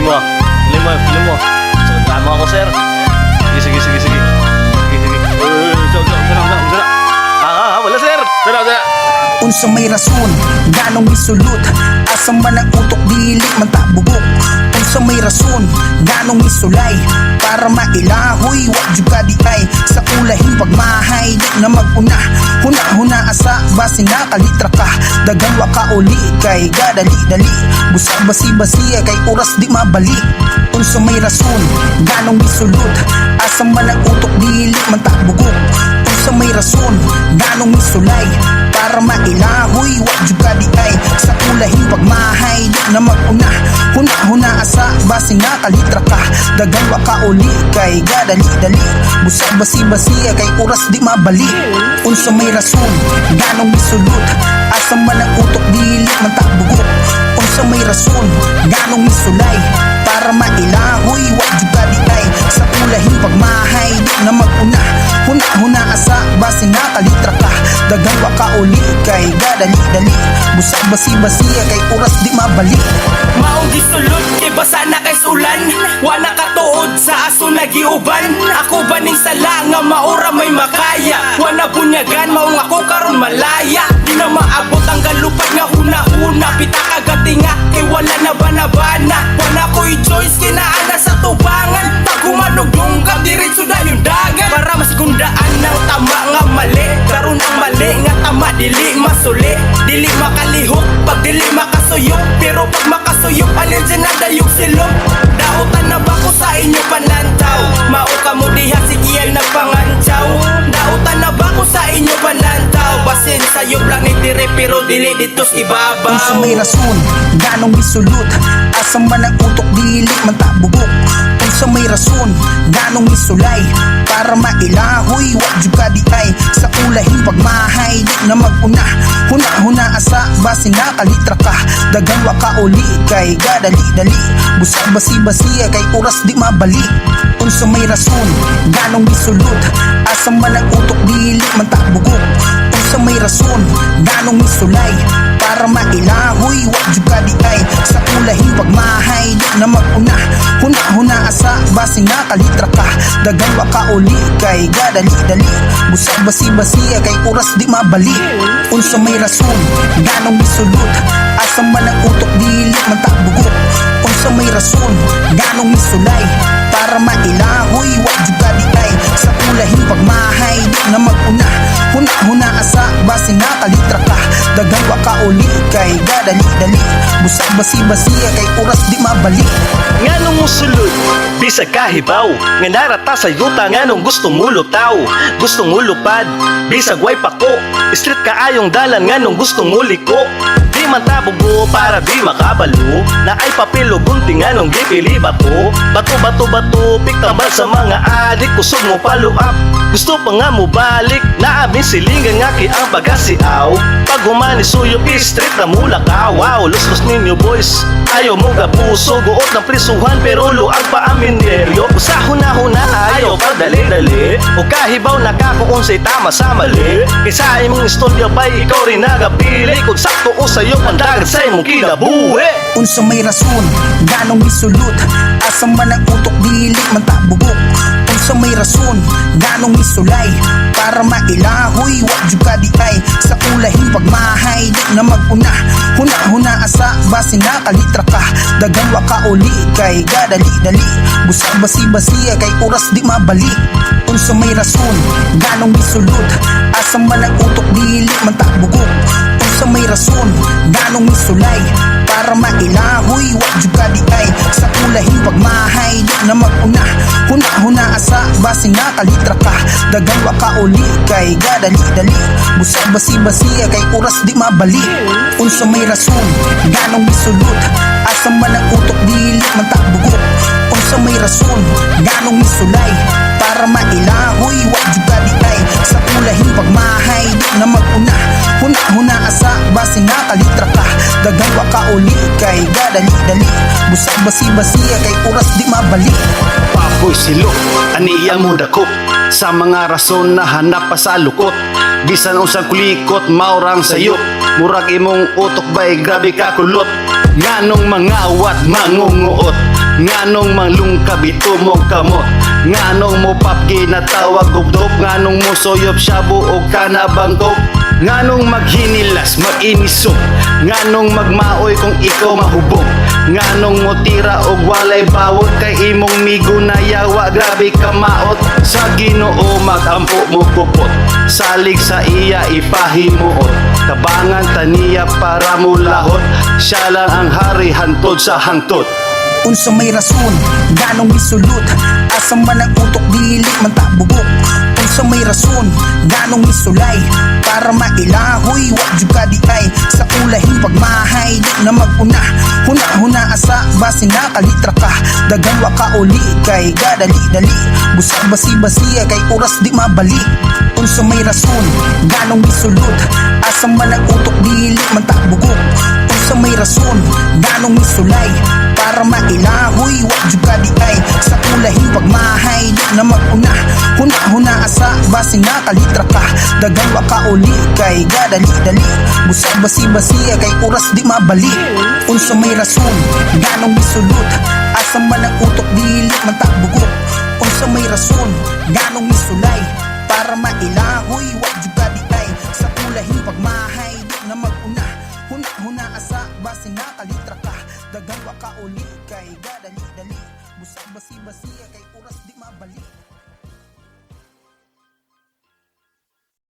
Piling mo. Tama ako, sir. Sige. Sige. Wala, sir. Sir. Unsa may rason, ganong isulot, asam man ang utok dili man tabugok. Unsa may rason, ganong isulay, para mailahoy wag jud ka di ay sa ulahin pagmahay di na maguna. Huna asa basi na kalitra ka, dagan wa ka uli kay gadali busag basi kay oras di mabalik. Unsa may rason, ganong isulot, asam man ang utok dili man tabugok. Unsa may rason, ganong isulay, para mailahoy wag jud ka di ay sa ulahin pagmahay di na maguna. Huna asa basi na kalitra ka, dagan wa ka uli kay gadali busag basi kay oras di mabalik. Unsa may rason, ganong isulot, asa man ang utok dili man tabugok. Unsa may rason, ganong isulay, para mailahoy wag jud ka di ay sa ulahin pagmahay di na maguna. Huna asa basi na kalitra ka, dagan wa ka uli kay gadali busag basi kay oras di mabalik. Maong gisulod kay basa na kay sulan, wala katuod sa aso nagiuban. Ako baning sala nga maura may makaya, wala bunyagan maong ako karon malaya. Di na maabot ang galupad nga huna pita kagati nga kay wala na banabana. Wala ko'y choice kinaana sa tubangan, pag humanugdong ka diretso na yung dagat. Para masigundaan ng tama nga mali, karon ang mali nga tama dili masuli. Dili makalihok pag dili makasuyok, pero pag makasuyok alin dyan na dayog silong. Dautan na ba ko sa inyo panlantaw, mao ka mo diha sigiyan nagpangantsaw. Dautan na ba ko sa inyo panlantaw, basin sayo lang ni dire pero dili dito sa ibabaw. Unsa may rason, ganong isulot, asam man ang utok dili man tabugok. Unsa may rason, ganong isulay, para mailahoy wag jud ka di ay sa ulahin pagmahay di na maguna. Huna asa basi na kalitra ka, dagan wa ka uli kay gadali busag basi kay oras di mabalik. Unsa may rason, ganong isulot, asam man ang utok dili man tabugok. Unsa may rason, ganong isulay, para mailahoy wag jud ka di ay sa ulahin pagmahay di na maguna. Huna asa basi na kalitra ka, dagan wa ka uli kay gadali busag basi kay oras di mabalik. Unsa may rason, ganong isulot, asam man ang utok dili man tabugok. Unsa may rason, ganong isulay, para mailahoy wag jud ka di ay sa ulahin pagmahay di na maguna. Huna asa basi na kalitra ka, dagan wa ka uli kay gadali busag basi kay oras di mabalik. Nganong musulod, bisag kahibaw, nga narata sa yuta nganong gustong mulutaw. Gustong mulupad, bisag way pako, street kaayong dalan nganong gustong muliko. Di man tabugo para di makabalo, na ay papelo gunting nganong gipili bato. Bato, piktambal sa mga adik, kusog mo follow up. Gusto pa nga mo balik, na amin silingan nga ki ang pagasiaw. Pag humani suyo street na mulakaw. Wow, lustos ninyo boys, ayaw mo gapuso, guot ng prisuhan pero luag pa ang minderyo. Usahon na ayaw pag dali o kahibaw nakakuon sa'y tama sa mali. Kaysa imong istorya ba'y ikaw rin nagapili, kung sakto o sa'yo pandagat sa imong kinabuhi. Unsa may rason, ganong isulot, asam man ang utok dili man tabugok. Unsa may rason, ganong isulay, para mailahoy wag jud ka di ay sa ulahin pagmahay di na maguna. Huna asa basi na kalitra ka, dagan wa ka uli kay gadali busag basi kay oras di mabalik. Unsa may rason, ganong isulot, asam man ang utok dili man tabugok. Unsa may rason, ganong isulay, para mailahoy wag jud ka di ay sa ulahin pagmahay di na maguna. Huna asa basi na kalitra ka, dagan wa ka uli kay gadali busag basi kay oras di mabalik. Unsa may rason, ganong isulot, asam man ang utok dili man tabugok. Unsa may rason, ganong isulay, para mailahoy wag jud ka di ay sa ulahin pagmahay di na maguna. Huna asa basi na kalitra ka, dagan wa ka uli kay gadali busag basi kay oras di mabalik. Papoy silok, aniya mo dako, sa mga rason na hanap pa sa lukot. Bisan usang kulikot, maurang sayo, murag imong utok ba'y grabe ka kulot. Nganong mga awat mangunguot, Nganong manglungkab ito mong kamot, nganong mo papgi na tawag gubdop, nganong mo soyop shabu o kanabangkok, nganong maghinilas mag-inisok, nganong magmaoy kung ikaw mahubog, nganong mo tira og walay bawot, kay imong migo na yawa grabe ka maot. Sa Ginoo magampo mo kupot, salig sa iya ipahimuot, tabangan taniya para mo lahot, siya lang ang hari hantod sa hangtot. Unsa may rason, ganong misulot, asa man ang utok dili man ta bugok. Unsa may rason, ganong misulay, para mailahoy wa jud ka di ay. Sa ulahin pagmahay di na maguna, huna asa basi na kalitra ka, dagan wa ka uli kay gadali-dali, busag basi-basi kay oras di mabalik. Unsa may rason, ganong misulot, asa man ang utok dili man ta bugok. Unsa may rason, ganong misulay, para mailahoy wa jud ka di ay. Sa ulahin pagmahay di na maguna, huna asa basi na kalitra ka, dagan wa ka uli kay gadali-dali, busag basi-basi kay oras di mabalik. Unsa may rason, ganong misulot, asa man ang utok dili man ta bugok. Unsa may rason, ganong misulay, para mailahoy wa jud ka di ay. Sa ulahin pagmahay di na maguna, huna asa basi na kalitra ka, dagan wa ka uli kay gadali-dali, busag basi-basi kay oras di mabalik.